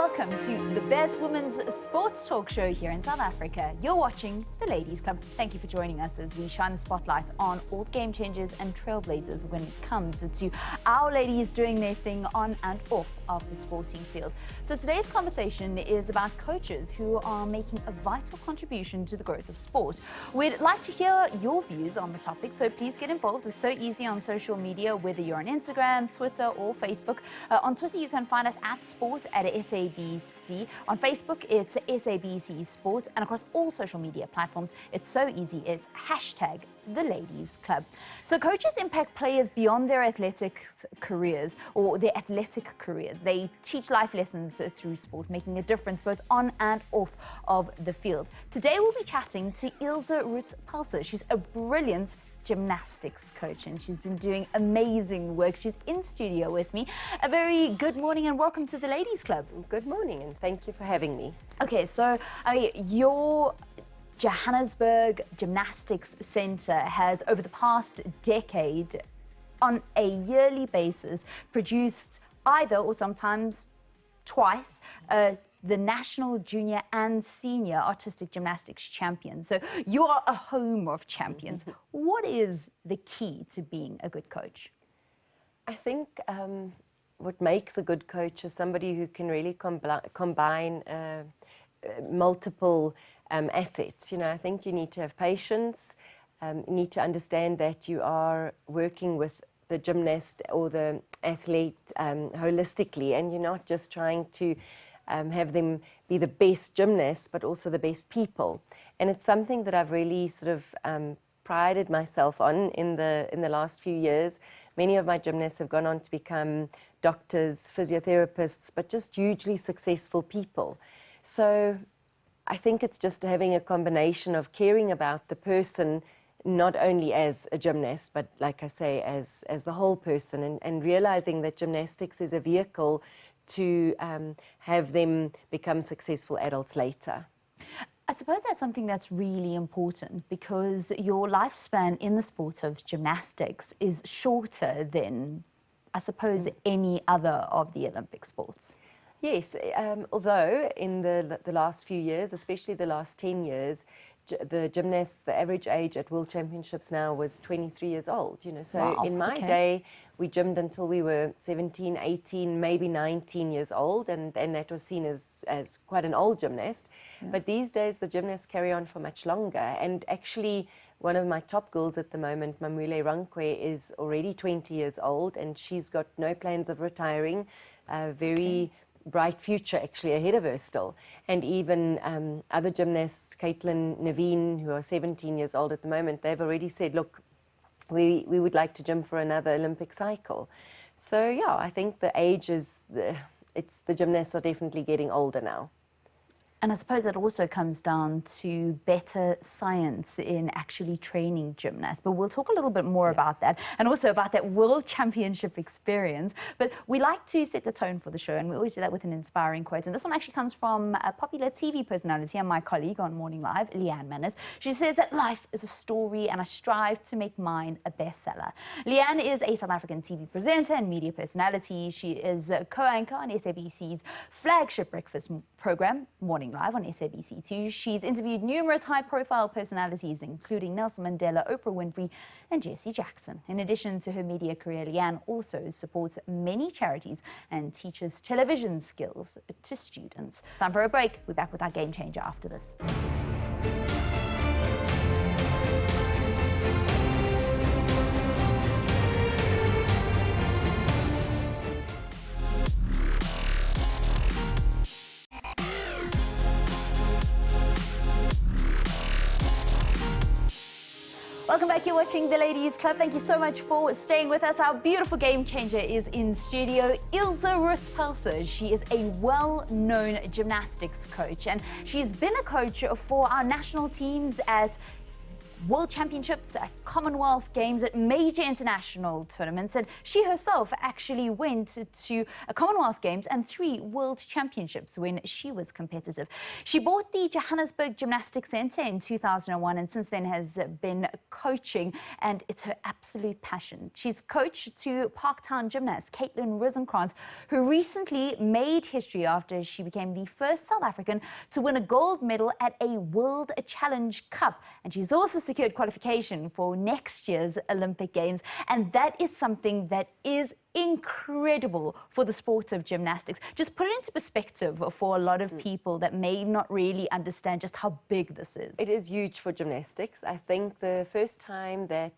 welcome to the best women's sports talk show here in South Africa. You're watching the Ladies Club. Thank you for joining us as we shine the spotlight on all the game changers and trailblazers when it comes to our ladies doing their thing on and off of the sporting field. So today's conversation is about coaches who are making a vital contribution to the growth of sport. We'd like to hear your views on the topic, so please get involved. It's so easy on social media, whether you're on Instagram, Twitter or Facebook. On Twitter you can find us at Sport at SABC. On Facebook, it's SABC Sport, and across all social media platforms, it's so easy. It's hashtag the Ladies Club. So coaches impact players beyond their athletic careers or their athletic careers. They teach life lessons through sport, making a difference both on and off of the field. Today we'll be chatting to ILSE ROETS-PELSER. She's a brilliant gymnastics coach and she's been doing amazing work. She's in studio with me. A very good morning and welcome to the Ladies Club. Good morning and thank you for having me. Okay, so your Johannesburg Gymnastics Centre has over the past decade on a yearly basis produced either or sometimes twice the national, junior and senior artistic gymnastics champions. So you are a home of champions. What is the key to being a good coach? I think what makes a good coach is somebody who can really combine multiple assets. You know, I think you need to have patience, you need to understand that you are working with the gymnast or the athlete holistically, and you're not just trying to have them be the best gymnasts, but also the best people. And it's something that I've really sort of prided myself on in the last few years. Many of my gymnasts have gone on to become doctors, physiotherapists, but just hugely successful people. So I think it's just having a combination of caring about the person, not only as a gymnast, but like I say, as the whole person, and realizing that gymnastics is a vehicle to have them become successful adults later. I suppose that's something that's really important because your lifespan in the sport of gymnastics is shorter than, I suppose, any other of the Olympic sports. Yes, although in the last few years, especially the last 10 years, the gymnasts, the average age at World Championships now was 23 years old, you know. So wow, in my day, we gymmed until we were 17, 18, maybe 19 years old, and that was seen as quite an old gymnast. Yeah. But these days, the gymnasts carry on for much longer. And actually, one of my top girls at the moment, Mamule Rankwe, is already 20 years old, and she's got no plans of retiring. Very bright future actually ahead of her still. And even other gymnasts, Caitlin, Naveen, who are 17 years old at the moment, they've already said, look, we would like to gym for another Olympic cycle. So yeah, I think the age is, the gymnasts are definitely getting older now. And I suppose that also comes down to better science in actually training gymnasts. But we'll talk a little bit more about that, and also about that World Championship experience. But we like to set the tone for the show, and we always do that with an inspiring quote. And this one actually comes from a popular TV personality and my colleague on Morning Live, Leanne Manners. She says that life is a story and I strive to make mine a bestseller. Leanne is a South African TV presenter and media personality. She is a co-anchor on SABC's flagship breakfast program, Morning Live on SABC2. She's interviewed numerous high-profile personalities, including Nelson Mandela, Oprah Winfrey, and Jesse Jackson. In addition to her media career, Leanne also supports many charities and teaches television skills to students. Time for a break. We're back with our game changer after this. Welcome back. You're watching the Ladies Club. Thank you so much for staying with us. Our beautiful game changer is in studio, ILSE ROETS-PELSER. She is a well-known gymnastics coach, and she's been a coach for our national teams at World Championships, at Commonwealth Games, at major international tournaments, and she herself actually went to a Commonwealth Games and 3 World Championships when she was competitive. She bought the Johannesburg Gymnastics Centre in 2001 and since then has been coaching, and it's her absolute passion. She's coach to Parktown gymnast Caitlin Rooskrantz, who recently made history after she became the first South African to win a gold medal at a World Challenge Cup, and she's also secured qualification for next year's Olympic Games, and that is something that is incredible for the sport of gymnastics. Just put it into perspective for a lot of people that may not really understand just how big this is. It is huge for gymnastics. I think the first time that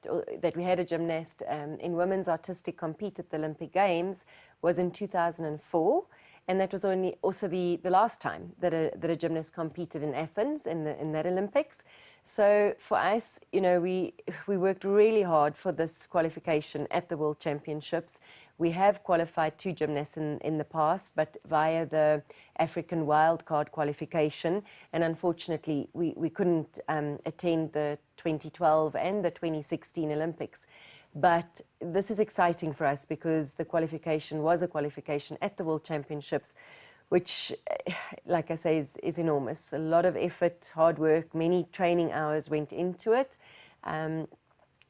we had a gymnast in women's artistic compete at the Olympic Games was in 2004. And that was also the last time that a gymnast competed in Athens in that Olympics. So for us, you know, we worked really hard for this qualification at the World Championships. We have qualified 2 gymnasts in the past, but via the African wildcard qualification. And unfortunately, we couldn't attend the 2012 and the 2016 Olympics. But this is exciting for us because the qualification was a qualification at the World Championships, which, like I say, is enormous. A lot of effort, hard work, many training hours went into it.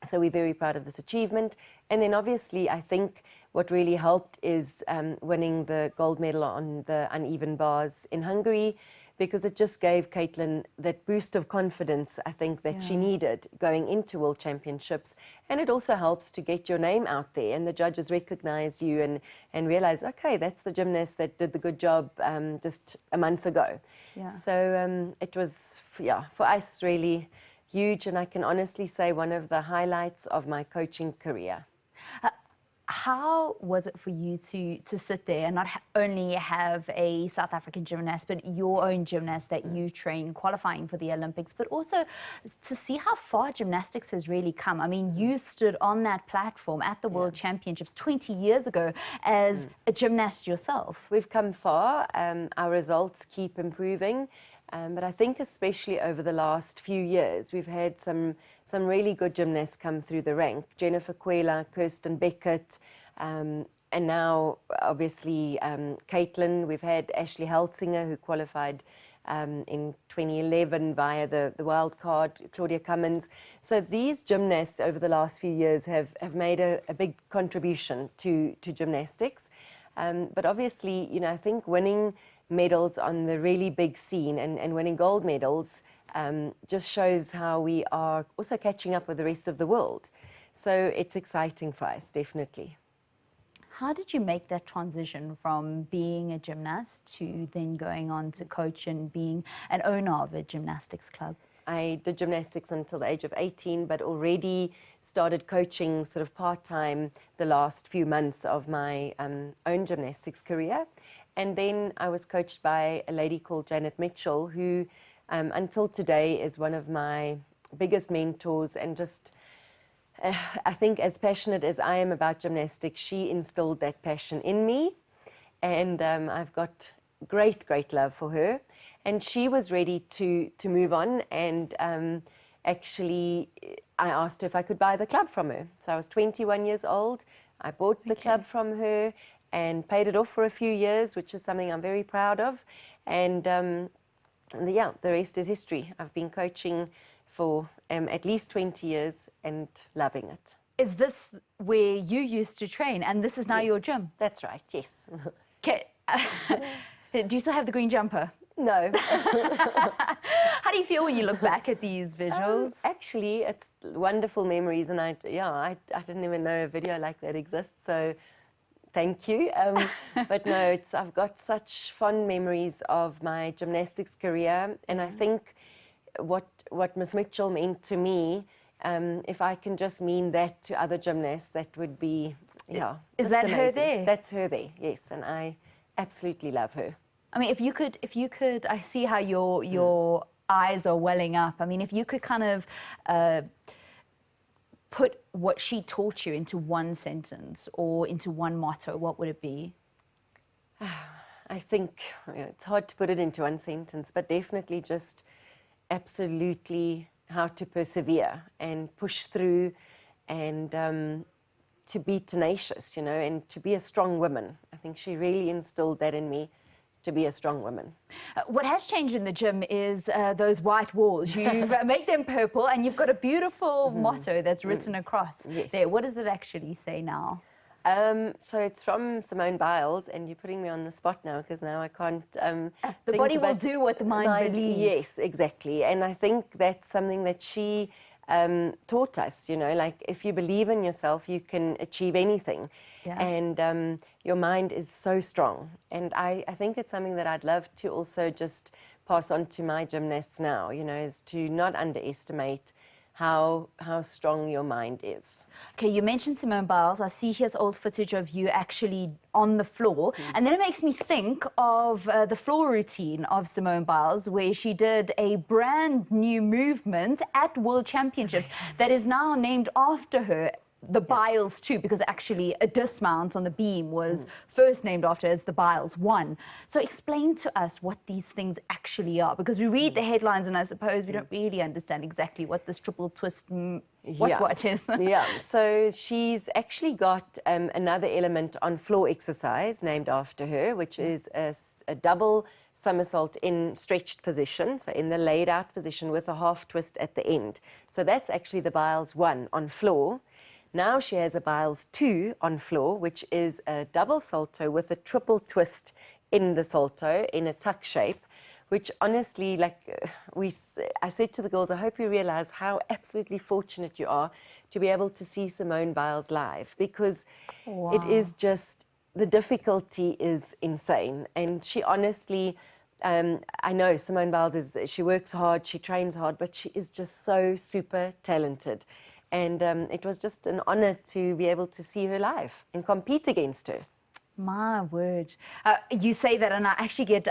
So we're very proud of this achievement. And then obviously, I think what really helped is winning the gold medal on the uneven bars in Hungary, because it just gave Caitlin that boost of confidence, I think, that she needed going into World Championships. And it also helps to get your name out there and the judges recognize you and realize, okay, that's the gymnast that did the good job just a month ago. Yeah. So it was, for us, really huge. And I can honestly say one of the highlights of my coaching career. How was it for you to sit there and not only have a South African gymnast, but your own gymnast that you train qualifying for the Olympics, but also to see how far gymnastics has really come? I mean, you stood on that platform at the World Championships 20 years ago as a gymnast yourself. We've come far. Our results keep improving. But I think especially over the last few years, we've had some really good gymnasts come through the rank. Jennifer Kwela, Kirsten Beckett, and now obviously Caitlin. We've had Ashley Heltzinger, who qualified in 2011 via the wild card, Claudia Cummins. So these gymnasts over the last few years have made a big contribution to gymnastics. But obviously, you know, I think winning medals on the really big scene and winning gold medals just shows how we are also catching up with the rest of the world. So it's exciting for us, definitely. How did you make that transition from being a gymnast to then going on to coach and being an owner of a gymnastics club? I did gymnastics until the age of 18, but already started coaching sort of part-time the last few months of my own gymnastics career. And then I was coached by a lady called Janet Mitchell, who until today is one of my biggest mentors, and just I think as passionate as I am about gymnastics, she instilled that passion in me. And I've got great love for her. And she was ready to move on, and actually I asked her if I could buy the club from her. So I was 21 years old. I bought the club from her and paid it off for a few years, which is something I'm very proud of. And the rest is history. I've been coaching for at least 20 years and loving it. Is this where you used to train, and this is now your gym? That's right, yes. Okay. Do you still have the green jumper? No. How do you feel when you look back at these visuals? Actually, it's wonderful memories, and I didn't even know a video like that exists, so thank you. But no, I've got such fond memories of my gymnastics career, and I think what Miss Mitchell meant to me, if I can just mean that to other gymnasts, that would be, Is that amazing. her there? That's her there, yes, and I absolutely love her. I mean, if you could, I see how your eyes are welling up. I mean, if you could kind of put what she taught you into one sentence or into one motto, what would it be? I think it's hard to put it into one sentence, but definitely just absolutely how to persevere and push through and to be tenacious, you know, and to be a strong woman. I think she really instilled that in me, to be a strong woman. What has changed in the gym is those white walls. You've made them purple and you've got a beautiful motto that's written across there. What does it actually say now? So it's from Simone Biles, and you're putting me on the spot now because now I can't the body will do what the mind believes. Yes, exactly. And I think that's something that she taught us, you know, like if you believe in yourself, you can achieve anything. Yeah. And your mind is so strong. And I think it's something that I'd love to also just pass on to my gymnasts now, you know, is to not underestimate how strong your mind is. Okay, you mentioned Simone Biles. I see here's old footage of you actually on the floor. And then it makes me think of the floor routine of Simone Biles, where she did a brand new movement at World Championships that is now named after her. The Biles 2, because actually a dismount on the beam was first named after as the Biles 1. So explain to us what these things actually are, because we read the headlines and I suppose we don't really understand exactly what this triple twist, what is. Yeah, so she's actually got another element on floor exercise named after her, which is a double somersault in stretched position, so in the laid out position with a half twist at the end. So that's actually the Biles 1 on floor. Now she has a Biles 2 on floor, which is a double salto with a triple twist in the salto in a tuck shape, which honestly, like I said to the girls, I hope you realize how absolutely fortunate you are to be able to see Simone Biles live, because it is just, the difficulty is insane. And she honestly, I know Simone Biles she works hard, she trains hard, but she is just so super talented. And it was just an honor to be able to see her live and compete against her. My word. You say that and I actually get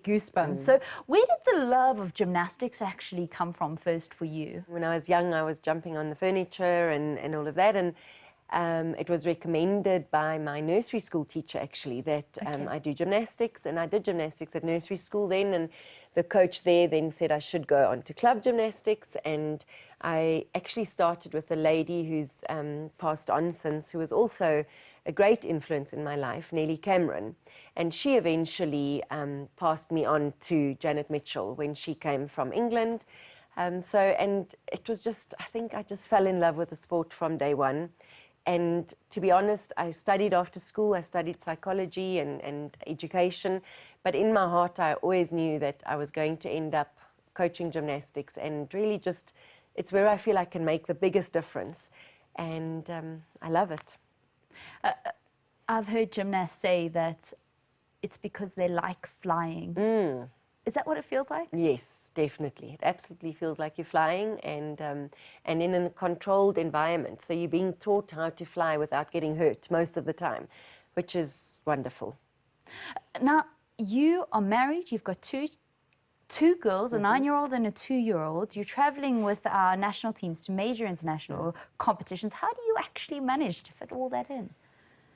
goosebumps. So where did the love of gymnastics actually come from first for you? When I was young, I was jumping on the furniture and all of that. And it was recommended by my nursery school teacher, actually, that I do gymnastics. And I did gymnastics at nursery school then. And the coach there then said I should go on to club gymnastics. And I actually started with a lady who's passed on since, who was also a great influence in my life, Nellie Cameron. And she eventually passed me on to Janet Mitchell when she came from England. And it was just, I think I just fell in love with the sport from day one. And to be honest, I studied after school, I studied psychology and education, but in my heart I always knew that I was going to end up coaching gymnastics, and really just, it's where I feel I can make the biggest difference, and I love it. I've heard gymnasts say that it's because they like flying. Is that what it feels like? Yes, definitely. It absolutely feels like you're flying, and in a controlled environment. So you're being taught how to fly without getting hurt most of the time, which is wonderful. Now, you are married, you've got two girls, a 9-year-old and a 2-year-old. You're traveling with our national teams to major international competitions. How do you actually manage to fit all that in?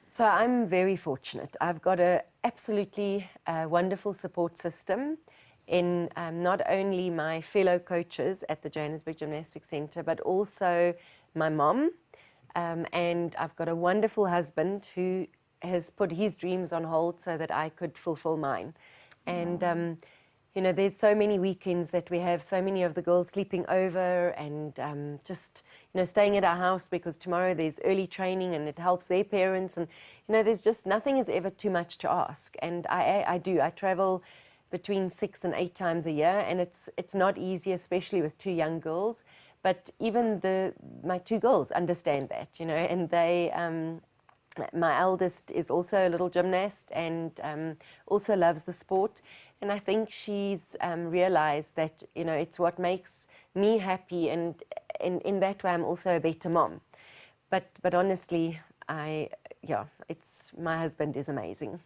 So I'm very fortunate. I've got an absolutely wonderful support system in not only my fellow coaches at the Johannesburg Gymnastics Centre, but also my mom. And I've got a wonderful husband who has put his dreams on hold so that I could fulfill mine. And, you know, there's so many weekends that we have so many of the girls sleeping over and just, you know, staying at our house because tomorrow there's early training and it helps their parents. And, you know, there's just nothing is ever too much to ask. And I travel between 6 and 8 times a year, and it's not easy, especially with 2 young girls. But even my 2 girls understand that, you know, and they, my eldest is also a little gymnast and also loves the sport. And I think she's realized that, you know, it's what makes me happy, and in that way I'm also a better mom. But honestly, my husband is amazing.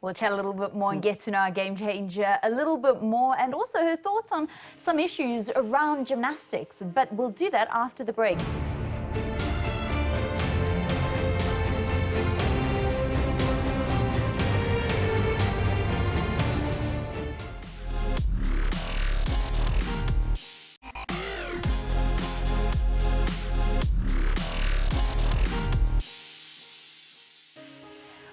We'll chat a little bit more and get to know our game changer a little bit more, and also her thoughts on some issues around gymnastics. But we'll do that after the break.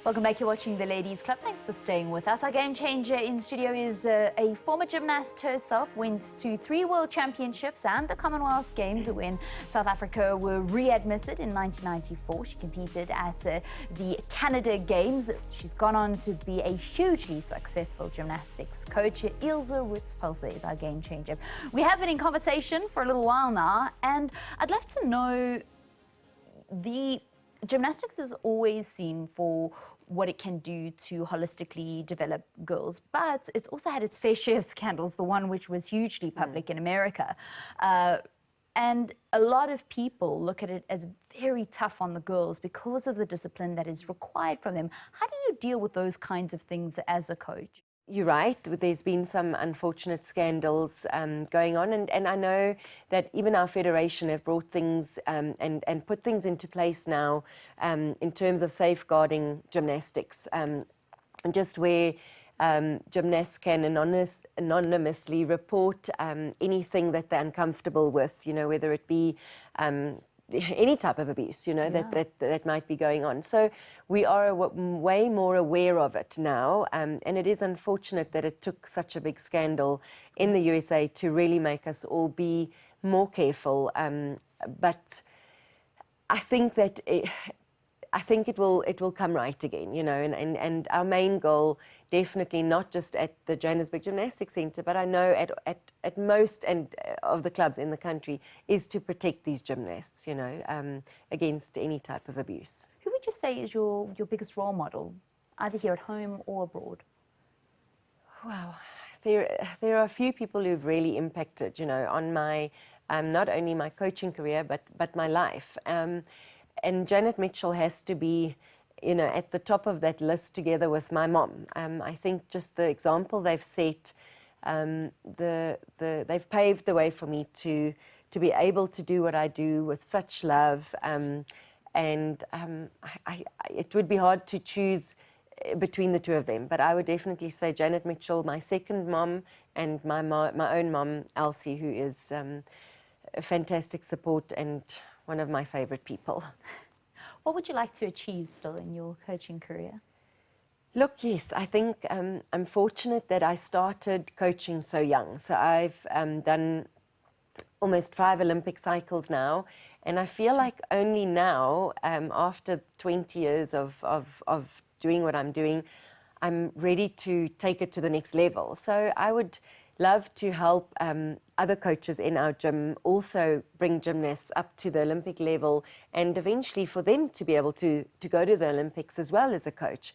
Welcome back. You're watching the Ladies Club. Thanks for staying with us. Our game changer in studio is a former gymnast herself. Went to 3 World Championships and the Commonwealth Games when South Africa were readmitted in 1994. She competed at the Canada Games. She's gone on to be a hugely successful gymnastics coach. ILSE ROETS-PELSER is our game changer. We have been in conversation for a little while now, and I'd love to know, the gymnastics is always seen for what it can do to holistically develop girls, but it's also had its fair share of scandals, the one which was hugely public in America. And a lot of people look at it as very tough on the girls because of the discipline that is required from them. How do you deal with those kinds of things as a coach? You're right, there's been some unfortunate scandals going on, and I know that even our federation have brought things and put things into place now in terms of safeguarding gymnastics, just where gymnasts can anonymously report anything that they're uncomfortable with, you know, whether it be any type of abuse, you know, that might be going on. So we are way more aware of it now, and it is unfortunate that it took such a big scandal in the USA to really make us all be more careful. But I think that it will come right again, you know, and our main goal, definitely not just at the Johannesburg Gymnastics Centre, but I know at most of the clubs in the country, is to protect these gymnasts, you know, against any type of abuse. Who would you say is your biggest role model, either here at home or abroad? Wow, there are a few people who've really impacted, you know, on my, not only my coaching career, but my life. And Janet Mitchell has to be, you know, at the top of that list together with my mom. I think just the example they've set, they've paved the way for me to be able to do what I do with such love. It would be hard to choose between the two of them, but I would definitely say Janet Mitchell, my second mom, and my own mom, Elsie, who is a fantastic support and one of my favorite people. What would you like to achieve still in your coaching career? Look, yes, I think I'm fortunate that I started coaching so young. So I've done almost 5 Olympic cycles now, and I feel like only now, after 20 years of doing what I'm doing, I'm ready to take it to the next level. So I would love to help other coaches in our gym also bring gymnasts up to the Olympic level, and eventually for them to be able to go to the Olympics as well as a coach.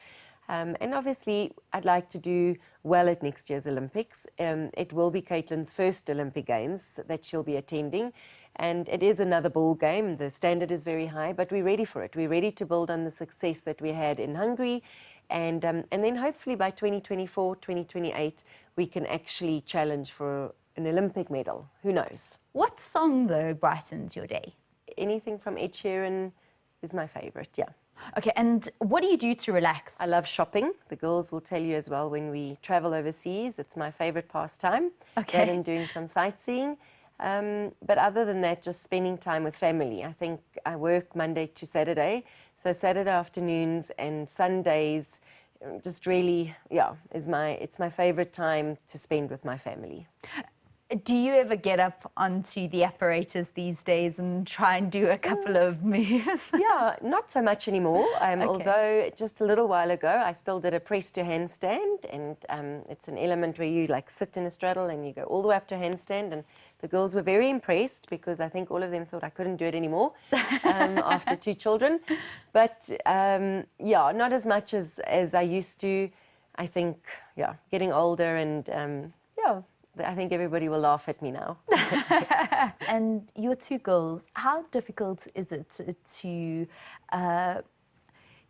And obviously, I'd like to do well at next year's Olympics. It will be Caitlin's first Olympic Games that she'll be attending, and it is another ball game. The standard is very high, but we're ready for it. We're ready to build on the success that we had in Hungary, and then hopefully by 2024, 2028, we can actually challenge for an Olympic medal. Who knows? What song, though, brightens your day? Anything from Ed Sheeran is my favorite, yeah. Okay, and what do you do to relax? I love shopping. The girls will tell you as well when we travel overseas. It's my favorite pastime. Okay. That and doing some sightseeing. But other than that, just spending time with family. I think I work Monday to Saturday. So Saturday afternoons and Sundays, just really, yeah, it's my favorite time to spend with my family. Do you ever get up onto the apparatus these days and try and do a couple of moves? Yeah, not so much anymore. Although just a little while ago, I still did a press to handstand, and it's an element where you like sit in a straddle and you go all the way up to handstand, and the girls were very impressed because I think all of them thought I couldn't do it anymore after 2 children. But yeah, not as much as I used to. I think, yeah, getting older and yeah, I think everybody will laugh at me now. And your 2 girls, how difficult is it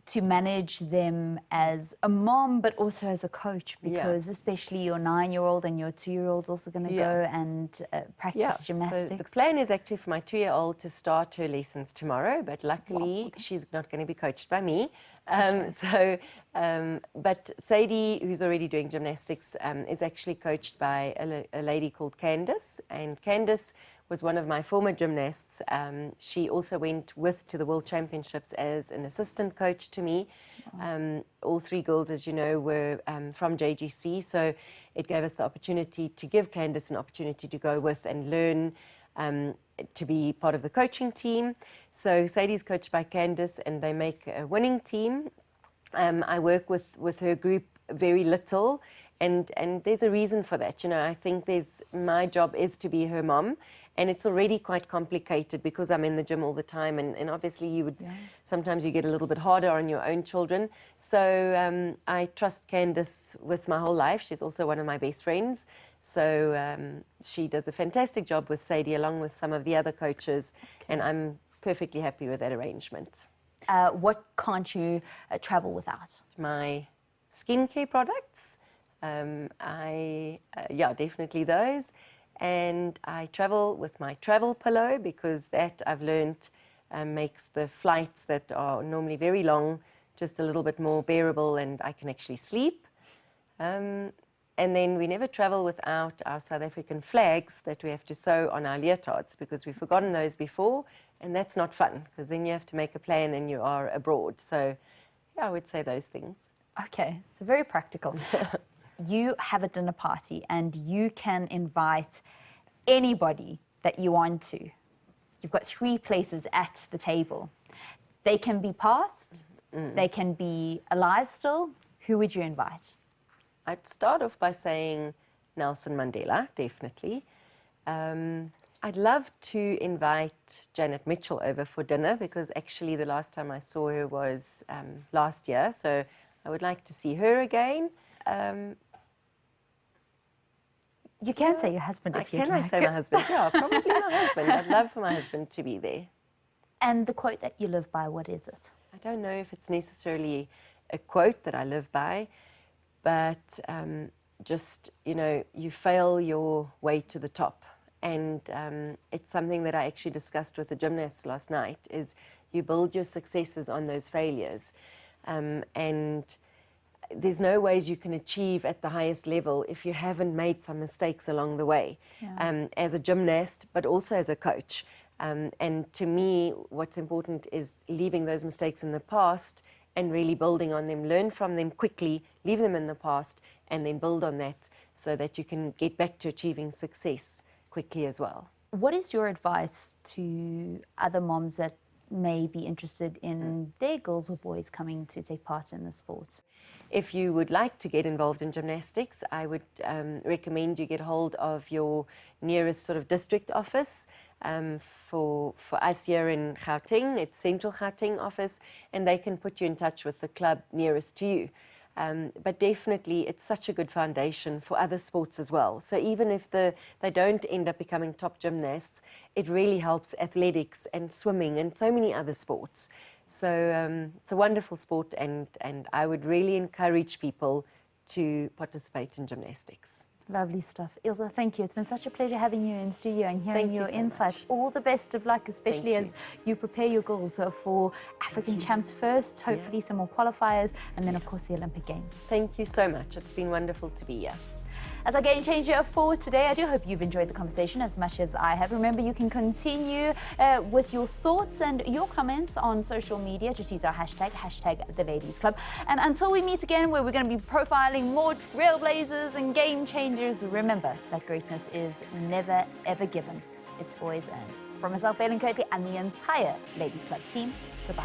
to manage them as a mom, but also as a coach? Because especially your 9-year-old and your 2-year-old's also going to go and practice gymnastics. So the plan is actually for my 2-year-old to start her lessons tomorrow, but luckily she's not going to be coached by me. But Sadie, who's already doing gymnastics, is actually coached by a lady called Candice, and Candice was one of my former gymnasts. She also went to the World Championships as an assistant coach to me. All three girls, as you know, were from JGC, so it gave us the opportunity to give Candice an opportunity to go with and learn to be part of the coaching team. So Sadie's coached by Candice, and they make a winning team. I work with her group very little, and there's a reason for that. You know, I think my job is to be her mom, and it's already quite complicated because I'm in the gym all the time, and obviously sometimes you get a little bit harder on your own children. So I trust Candice with my whole life. She's also one of my best friends. So she does a fantastic job with Sadie along with some of the other coaches, and I'm perfectly happy with that arrangement. What can't you travel without? My skincare products. Definitely those. And I travel with my travel pillow because that I've learned makes the flights that are normally very long just a little bit more bearable, and I can actually sleep. And then we never travel without our South African flags that we have to sew on our leotards because we've forgotten those before, and that's not fun because then you have to make a plan and you are abroad. So yeah, I would say those things. Okay, so very practical. You have a dinner party and you can invite anybody that you want to. You've got 3 places at the table. They can be past, they can be alive still. Who would you invite? I'd start off by saying Nelson Mandela, definitely. I'd love to invite Janet Mitchell over for dinner because actually the last time I saw her was last year, so I would like to see her again. You can say your husband if you like. Can I say my husband? Yeah, probably my husband. I'd love for my husband to be there. And the quote that you live by, what is it? I don't know if it's necessarily a quote that I live by, but just, you know, you fail your way to the top. And it's something that I actually discussed with the gymnasts last night, is you build your successes on those failures. And there's no ways you can achieve at the highest level if you haven't made some mistakes along the way, as a gymnast, but also as a coach. And to me, what's important is leaving those mistakes in the past and really building on them, learn from them quickly, leave them in the past, and then build on that so that you can get back to achieving success quickly as well. What is your advice to other moms that may be interested in their girls or boys coming to take part in the sport? If you would like to get involved in gymnastics, I would recommend you get hold of your nearest sort of district office. For us here in Gauteng, it's Central Gauteng office, and they can put you in touch with the club nearest to you. But definitely, it's such a good foundation for other sports as well. So even if they don't end up becoming top gymnasts, it really helps athletics and swimming and so many other sports. So it's a wonderful sport, and I would really encourage people to participate in gymnastics. Lovely stuff. Ilse, thank you. It's been such a pleasure having you in studio and hearing your insights. All the best of luck, especially as you prepare your goals for African champs first, hopefully some more qualifiers, and then, of course, the Olympic Games. Thank you so much. It's been wonderful to be here. As our game changer for today, I do hope you've enjoyed the conversation as much as I have. Remember, you can continue with your thoughts and your comments on social media. Just use our hashtag #TheLadiesClub. And until we meet again, where we're going to be profiling more trailblazers and game changers, remember that greatness is never, ever given. It's always earned. From myself, Caitlin Rooskrantz, and the entire Ladies Club team, goodbye.